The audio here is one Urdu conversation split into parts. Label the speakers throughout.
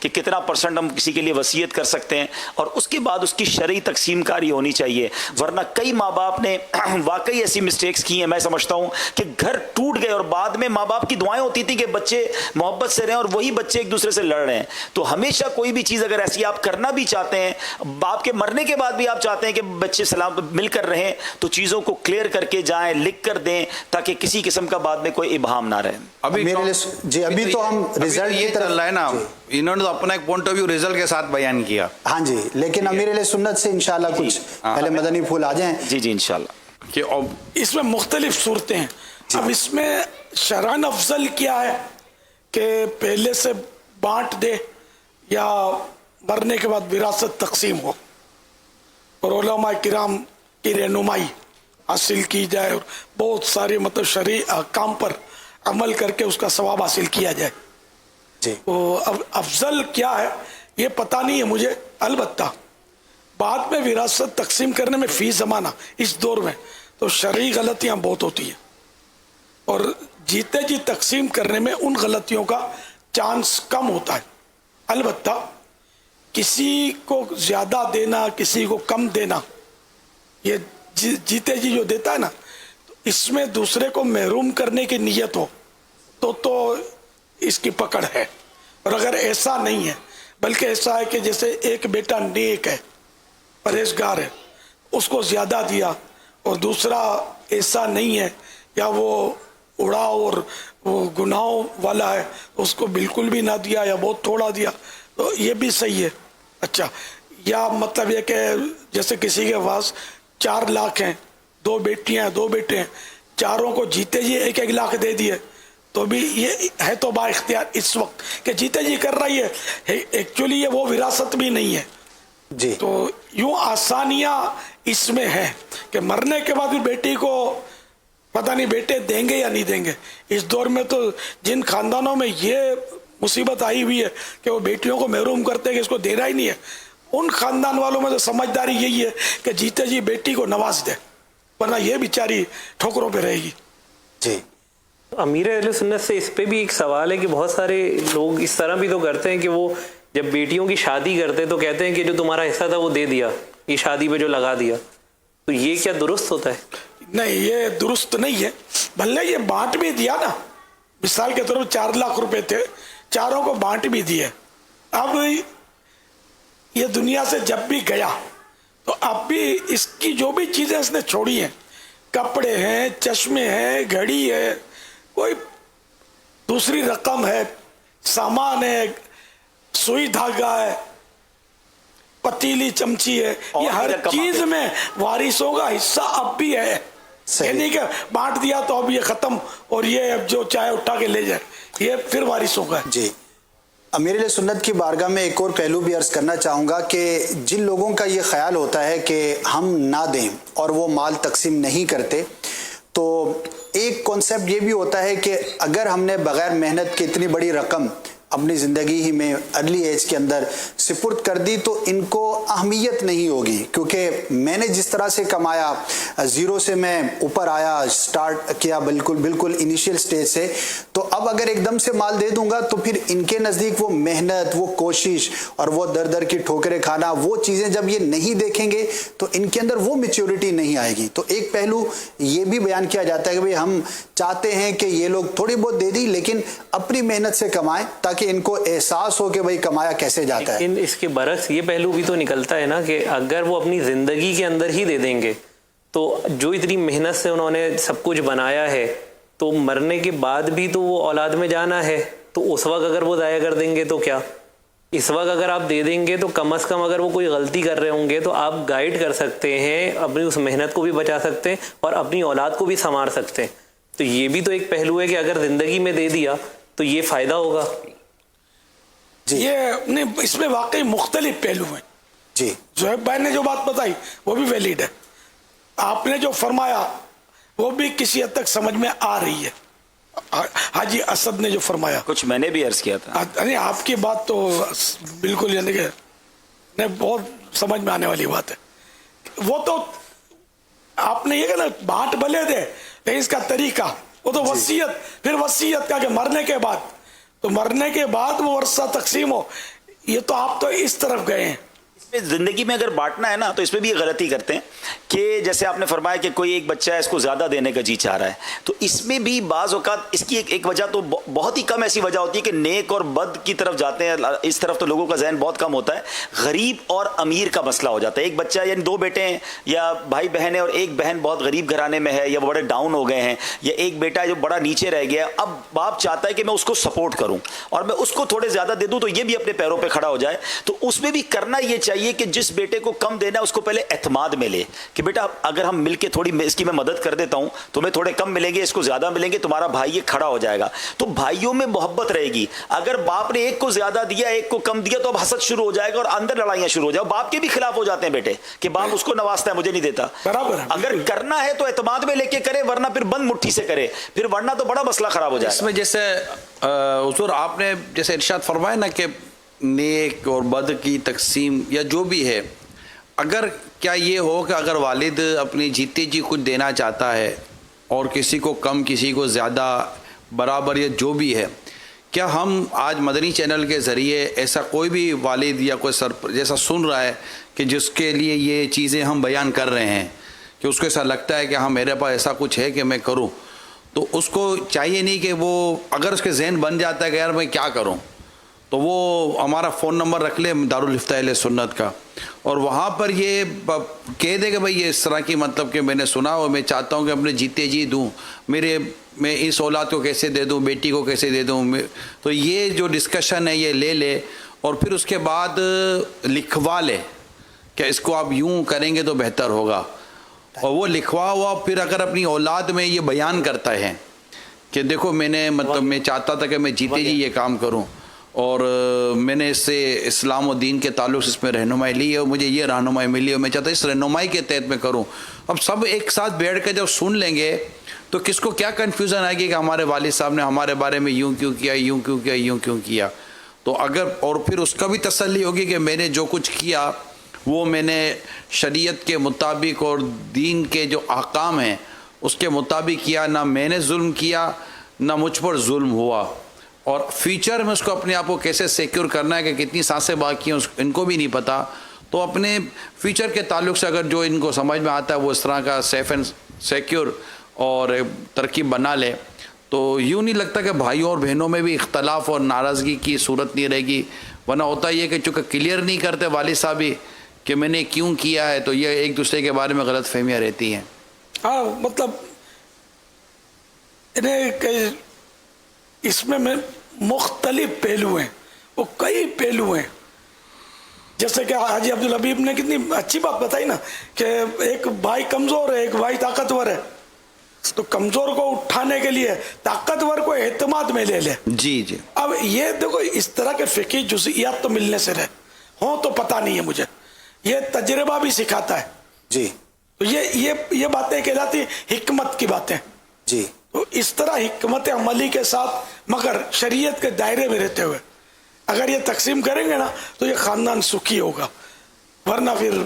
Speaker 1: کہ کتنا % ہم کسی کے لیے وصیت کر سکتے ہیں، اور اس کے بعد اس کی شرعی تقسیم کاری ہونی چاہیے. ورنہ کئی ماں باپ نے واقعی ایسی مسٹیکس کی ہیں. میں سمجھتا ہوں کہ گھر ٹوٹ گئے اور بعد میں ماں باپ کی دعائیں ہوتی تھیں کہ بچے محبت سے رہیں، اور وہی بچے ایک دوسرے سے لڑ رہے ہیں. تو ہمیشہ کوئی بھی چیز اگر ایسی آپ کرنا بھی چاہتے ہیں، باپ کے مرنے کے بعد بھی آپ چاہتے ہیں کہ بچے سلام مل کر رہیں، تو چیزوں کو کلیئر کر کے جائیں، لکھ کر دیں، تاکہ کسی قسم کا بعد میں کوئی ابہام نہ رہے.
Speaker 2: ابھی تو ہم رزلٹ
Speaker 3: یہ چل رہا ہے نا، انہوں نے اپنا ایک پوائنٹ آف ویو رزلٹ کے ساتھ بیان کیا.
Speaker 2: ہاں جی، لیکن امیر علیہ سنت سے انشاءاللہ کچھ پہلے مدنی پھول آ جائیں.
Speaker 1: جی انشاءاللہ.
Speaker 3: کہ
Speaker 4: اس میں مختلف صورتیں ہیں. اب اس میں شرعاً افضل کیا ہے کہ پہلے سے بانٹ دے یا مرنے کے بعد وراثت تقسیم ہو، اور علماء کرام کی رہنمائی حاصل کی جائے، اور بہت سارے مطلب شرعی احکام پر عمل کر کے اس کا ثواب حاصل کیا جائے.
Speaker 2: جی
Speaker 4: اب افضل کیا ہے یہ پتہ نہیں ہے مجھے. البتہ بعد میں وراثت تقسیم کرنے میں فی زمانہ اس دور میں تو شرعی غلطیاں بہت ہوتی ہیں، اور جیتے جی تقسیم کرنے میں ان غلطیوں کا چانس کم ہوتا ہے. البتہ کسی کو زیادہ دینا، کسی کو کم دینا، یہ جیتے جی جو دیتا ہے نا، اس میں دوسرے کو محروم کرنے کی نیت ہو تو اس کی پکڑ ہے. اور اگر ایسا نہیں ہے، بلکہ ایسا ہے کہ جیسے ایک بیٹا نیک ہے، پرہیزگار ہے، اس کو زیادہ دیا، اور دوسرا ایسا نہیں ہے یا وہ اڑاؤ اور وہ گناہوں والا ہے، اس کو بالکل بھی نہ دیا یا بہت تھوڑا دیا، تو یہ بھی صحیح ہے. اچھا، یا مطلب یہ کہ جیسے کسی کے پاس 4 لاکھ ہیں، 2 بیٹیاں ہیں، 2 بیٹے ہیں، چاروں کو جیتے جی 1-1 لاکھ دے دیے، تو بھی یہ ہے تو با اختیار اس وقت کہ جیتے جی کر رہی ہے، ایکچولی یہ وہ وراثت بھی نہیں ہے.
Speaker 2: جی
Speaker 4: تو یوں آسانیاں اس میں ہیں کہ مرنے کے بعد بھی بیٹی کو پتہ نہیں بیٹے دیں گے یا نہیں دیں گے. اس دور میں تو جن خاندانوں میں یہ مصیبت آئی ہوئی ہے کہ وہ بیٹیوں کو محروم کرتے ہیں کہ اس کو دینا ہی نہیں ہے، ان خاندان والوں میں تو سمجھداری یہی ہے کہ جیتے جی بیٹی کو نواز دے، ورنہ یہ بیچاری ٹھوکروں پہ رہے گی.
Speaker 2: جی
Speaker 5: امیر اہل سنت سے اس پہ بھی ایک سوال ہے کہ بہت سارے لوگ اس طرح بھی تو کرتے ہیں کہ وہ جب بیٹیوں کی شادی کرتے تو کہتے ہیں کہ جو تمہارا حصہ تھا وہ دے دیا، یہ شادی پہ جو لگا دیا. تو یہ کیا درست ہوتا ہے؟
Speaker 4: نہیں، یہ درست نہیں ہے. بھلے یہ بانٹ بھی دیا نا، مثال کے طور پر 4 لاکھ روپے تھے، چاروں کو بانٹ بھی دیے. اب یہ دنیا سے جب بھی گیا تو اب بھی اس کی جو بھی چیزیں اس نے چھوڑی ہیں، کپڑے ہیں، چشمے ہیں، گھڑی ہے، کوئی دوسری رقم ہے، سامان ہے، سوئی دھاگا ہے، پتیلی چمچی ہے، یہ ہر چیز میں وارثوں کا حصہ اب بھی ہے. یہ نہیں کہ بانٹ دیا تو اب یہ ختم اور یہ اب جو چاہے اٹھا کے لے جائے، یہ پھر وارثوں کا ہے.
Speaker 2: جی امیر علیہ سنت کی بارگاہ میں ایک اور پہلو بھی عرض کرنا چاہوں گا کہ جن لوگوں کا یہ خیال ہوتا ہے کہ ہم نہ دیں اور وہ مال تقسیم نہیں کرتے، تو ایک کانسیپٹ یہ بھی ہوتا ہے کہ اگر ہم نے بغیر محنت کی اتنی بڑی رقم اپنی زندگی ہی میں ارلی ایج کے اندر سپرد کر دی تو ان کو اہمیت نہیں ہوگی، کیونکہ میں نے جس طرح سے کمایا، زیرو سے میں اوپر آیا، سٹارٹ کیا بالکل انیشیل سٹیج سے، تو اب اگر ایک دم سے مال دے دوں گا تو پھر ان کے نزدیک وہ محنت، وہ کوشش اور وہ در کی ٹھوکریں کھانا، وہ چیزیں جب یہ نہیں دیکھیں گے تو ان کے اندر وہ میچیورٹی نہیں آئے گی. تو ایک پہلو یہ بھی بیان کیا جاتا ہے کہ بھئی ہم چاہتے ہیں کہ یہ لوگ تھوڑی بہت دے دی لیکن اپنی محنت سے کمائیں تاکہ ان کو احساس ہو کہ بھئی کمایا کیسے جاتا ہے.
Speaker 5: لیکن اس کے برعکس یہ پہلو بھی تو نکلتا ہے نا کہ اگر وہ اپنی زندگی کے اندر ہی دے دیں گے تو جو اتنی محنت سے انہوں نے سب کچھ بنایا ہے تو مرنے کے بعد بھی تو وہ اولاد میں جانا ہے، تو اس وقت اگر وہ ضائع کر دیں گے تو کیا؟ اس وقت اگر آپ دے دیں گے تو کم از کم اگر وہ کوئی غلطی کر رہے ہوں گے تو آپ گائیڈ کر سکتے ہیں، اپنی اس محنت کو بھی بچا سکتے ہیں اور اپنی اولاد کو بھی سنوار سکتے ہیں. تو یہ بھی تو ایک پہلو ہے کہ اگر زندگی میں دے دیا تو یہ فائدہ ہوگا.
Speaker 4: یہ اس میں واقعی مختلف پہلو ہیں.
Speaker 2: جی
Speaker 4: زہیب بھائی نے جو بات بتائی وہ بھی ویلڈ ہے، آپ نے جو فرمایا وہ بھی کسی حد تک سمجھ میں آ رہی ہے. حاجی اسد نے جو فرمایا
Speaker 1: کچھ میں نے بھی عرض کیا تھا،
Speaker 4: آپ کی بات تو بالکل یعنی کہ بہت سمجھ میں آنے والی بات ہے. وہ تو آپ نے یہ کہا نا بانٹ بھلے دے لیکن اس کا طریقہ وہ تو وصیت، پھر وصیت کا کہ مرنے کے بعد، تو مرنے کے بعد وہ ورثہ تقسیم ہو، یہ تو آپ تو اس طرف گئے ہیں.
Speaker 1: زندگی میں اگر بانٹنا ہے نا تو اس میں بھی یہ غلطی کرتے ہیں کہ جیسے آپ نے فرمایا کہ کوئی ایک بچہ ہے اس کو زیادہ دینے کا جی چاہ رہا ہے، تو اس میں بھی بعض اوقات اس کی ایک وجہ تو بہت ہی کم ایسی وجہ ہوتی ہے کہ نیک اور بد کی طرف جاتے ہیں، اس طرف تو لوگوں کا ذہن بہت کم ہوتا ہے. غریب اور امیر کا مسئلہ ہو جاتا ہے. ایک بچہ یعنی دو بیٹے ہیں یا بھائی بہن ہے اور ایک بہن بہت غریب گھرانے میں ہے یا وہ بڑے ڈاؤن ہو گئے ہیں، یا ایک بیٹا ہے جو بڑا نیچے رہ گیا، اب باپ چاہتا ہے کہ میں اس کو سپورٹ کروں اور میں اس کو تھوڑے زیادہ دے دوں تو یہ بھی اپنے پیروں پہ کھڑا ہو جائے. تو اس میں بھی کرنا یہ چاہیے کہ جس بیٹے کو کم دینا ہے اس کو پہلے اعتماد میں لے کہ بیٹا اگر ہم مل کے تھوڑی اس کی میں مدد کر دیتا ہوں، تمہیں تھوڑے کم ملیں گے، اس کو زیادہ ملیں گے، تمہارا بھائی یہ کھڑا ہو جائے گا. تو بھائیوں میں محبت رہے گی. اگر باپ نے ایک کو زیادہ دیا ایک کو کم دیا تو اب حسد شروع ہو جائے گا اور اندر لڑائیاں شروع ہو جائے. باپ کے بھی خلاف ہو جاتے ہیں بیٹے کہ باپ اس کو نوازتا ہے مجھے نہیں دیتا.
Speaker 4: برابر ہے.
Speaker 1: اگر کرنا ہے تو اعتماد میں لے کے کرے، ورنہ پھر بند مٹھی سے کرے، پھر ورنہ تو بڑا مسئلہ خراب ہو جائے.
Speaker 3: اس میں جیسے حضور آپ نے جیسے ارشاد فرمایا نا کہ نیک اور بد کی تقسیم یا جو بھی ہے، اگر کیا یہ ہو کہ اگر والد اپنی جیتے جی کچھ دینا چاہتا ہے اور کسی کو کم کسی کو زیادہ برابر یا جو بھی ہے، کیا ہم آج مدنی چینل کے ذریعے ایسا کوئی بھی والد یا کوئی جیسا سن رہا ہے کہ جس کے لیے یہ چیزیں ہم بیان کر رہے ہیں کہ اس کو ایسا لگتا ہے کہ ہاں میرے پاس ایسا کچھ ہے کہ میں کروں، تو اس کو چاہیے نہیں کہ وہ اگر اس کے ذہن بن جاتا ہے کہ یار میں کیا کروں، تو وہ ہمارا فون نمبر رکھ لے دارالافتاء اہل سنت کا، اور وہاں پر یہ کہہ دے کہ بھائی یہ اس طرح کی مطلب کہ میں نے سنا اور میں چاہتا ہوں کہ اپنے جیتے جی دوں، میں اس اولاد کو کیسے دے دوں، بیٹی کو کیسے دے دوں. تو یہ جو ڈسکشن ہے یہ لے لے اور پھر اس کے بعد لکھوا لے کہ اس کو آپ یوں کریں گے تو بہتر ہوگا. اور وہ لکھوا ہوا پھر اگر اپنی اولاد میں یہ بیان کرتا ہے کہ دیکھو میں نے مطلب میں چاہتا تھا کہ میں جیتے جی یہ کام کروں اور میں نے اس سے اسلام و دین کے تعلق سے اس میں رہنمائی لی ہے اور مجھے یہ رہنمائی ملی اور میں چاہتا ہوں اس رہنمائی کے تحت میں کروں. اب سب ایک ساتھ بیٹھ کے جب سن لیں گے تو کس کو کیا کنفیوژن آئے گی کہ ہمارے والد صاحب نے ہمارے بارے میں یوں کیوں کیا، یوں کیوں کیا، یوں کیوں کیا. تو اگر اور پھر اس کا بھی تسلی ہوگی کہ میں نے جو کچھ کیا وہ میں نے شریعت کے مطابق اور دین کے جو احکام ہیں اس کے مطابق کیا، نہ میں نے ظلم کیا نہ مجھ پر ظلم ہوا. اور فیوچر میں اس کو اپنے آپ کو کیسے سیکیور کرنا ہے کہ کتنی سانسیں باقی ہیں ان کو بھی نہیں پتہ. تو اپنے فیوچر کے تعلق سے اگر جو ان کو سمجھ میں آتا ہے وہ اس طرح کا سیف اینڈ سیکیور اور ترکیب بنا لے تو یوں نہیں لگتا کہ بھائیوں اور بہنوں میں بھی اختلاف اور ناراضگی کی صورت نہیں رہے گی. ورنہ ہوتا یہ کہ چونکہ کلیئر نہیں کرتے والد صاحب ہی کہ میں نے کیوں کیا ہے تو یہ ایک دوسرے کے بارے میں غلط فہمیاں رہتی ہیں.
Speaker 4: ہاں مطلب اس میں مختلف پہلو ہیں، وہ کئی پہلو ہیں. جیسے کہ حاجی عبدالحبیب نے کتنی اچھی بات بتائی نا کہ ایک بھائی کمزور ہے ایک بھائی طاقتور ہے، تو کمزور کو اٹھانے کے لیے طاقتور کو اعتماد میں لے لے.
Speaker 3: جی جی.
Speaker 4: اب یہ دیکھو اس طرح کے فقہی جزئیات تو ملنے سے رہے ہوں تو پتہ نہیں ہے مجھے، یہ تجربہ بھی سکھاتا ہے.
Speaker 2: جی.
Speaker 4: تو یہ باتیں کہلاتی حکمت کی باتیں.
Speaker 2: جی.
Speaker 4: تو اس طرح حکمت عملی کے ساتھ مگر شریعت کے دائرے میں رہتے ہوئے اگر یہ تقسیم کریں گے نا تو یہ خاندان سکھی ہوگا، ورنہ پھر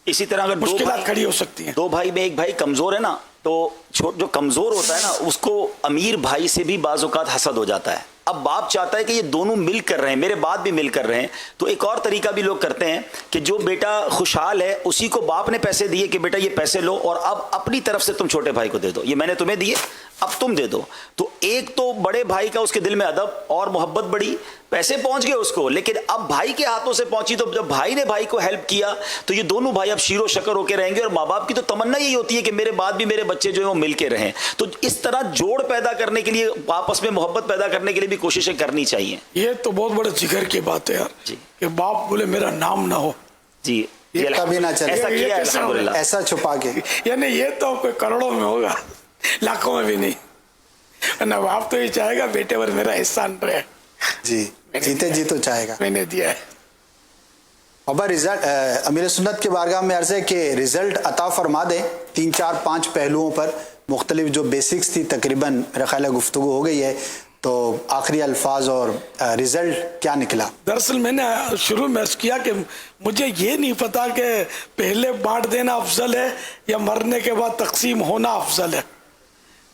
Speaker 1: اسی طرح اگر
Speaker 4: مشکلات کھڑی ہو سکتی ہیں.
Speaker 1: دو بھائی میں ایک بھائی کمزور ہے نا تو جو کمزور ہوتا ہے نا اس کو امیر بھائی سے بھی بعض اوقات حسد ہو جاتا ہے. اب باپ چاہتا ہے کہ یہ دونوں مل کر رہے ہیں، میرے بعد بھی مل کر رہے ہیں. تو ایک اور طریقہ بھی لوگ کرتے ہیں کہ جو بیٹا خوشحال ہے اسی کو باپ نے پیسے دیے کہ بیٹا یہ پیسے لو اور اب اپنی طرف سے تم چھوٹے بھائی کو دے دو، یہ میں نے تمہیں دیے اب تم دے دو. تو ایک تو بڑے بھائی کا اس کے دل میں ادب اور محبت بڑی، پیسے پہنچ گئے اس کو، لیکن اب بھائی کے ہاتھوں سے پہنچی تو جب بھائی نے بھائی کو ہیلپ کیا تو یہ دونوں بھائی اب شیر و شکر ہو کے رہیں گے. اور ماں باپ کی تو تمنا یہی ہوتی ہے کہ میرے بعد بھی میرے بچے جو ہیں وہ مل کے رہیں. تو اس طرح جوڑ پیدا کرنے کے لیے آپس میں محبت پیدا کرنے کے لیے بھی کوششیں کرنی چاہیے.
Speaker 4: یہ تو بہت بڑے جگر کی بات ہے یار کہ باپ بولے میرا نام نہ ہو.
Speaker 1: جی
Speaker 2: کبھی نہ چلے
Speaker 1: ایسا کیا ہے الحمدللہ.
Speaker 2: ایسا چھپا کے
Speaker 4: یعنی یہ تو کوئی کروڑوں میں ہوگا، لاکھوں میں بھی نہیں. ورنہ باپ تو یہ چاہے گا بیٹے پر میرا احسان رہے.
Speaker 2: جی جیتے جی تو چاہے گا.
Speaker 4: میں نے دیا ہے.
Speaker 2: ابا رزلٹ امیر سنت کے بارگاہ میں عرض ہے کہ رزلٹ عطا فرما دیں 3 4 5 پہلوؤں پر. مختلف جو بیسکس تھی تقریباً میرا خیال ہے گفتگو ہو گئی ہے، تو آخری الفاظ اور رزلٹ کیا نکلا؟
Speaker 4: دراصل میں نے شروع میں عرض کیا کہ مجھے یہ نہیں پتا کہ پہلے بانٹ دینا افضل ہے یا مرنے کے بعد تقسیم ہونا افضل ہے.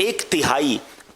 Speaker 1: 1/3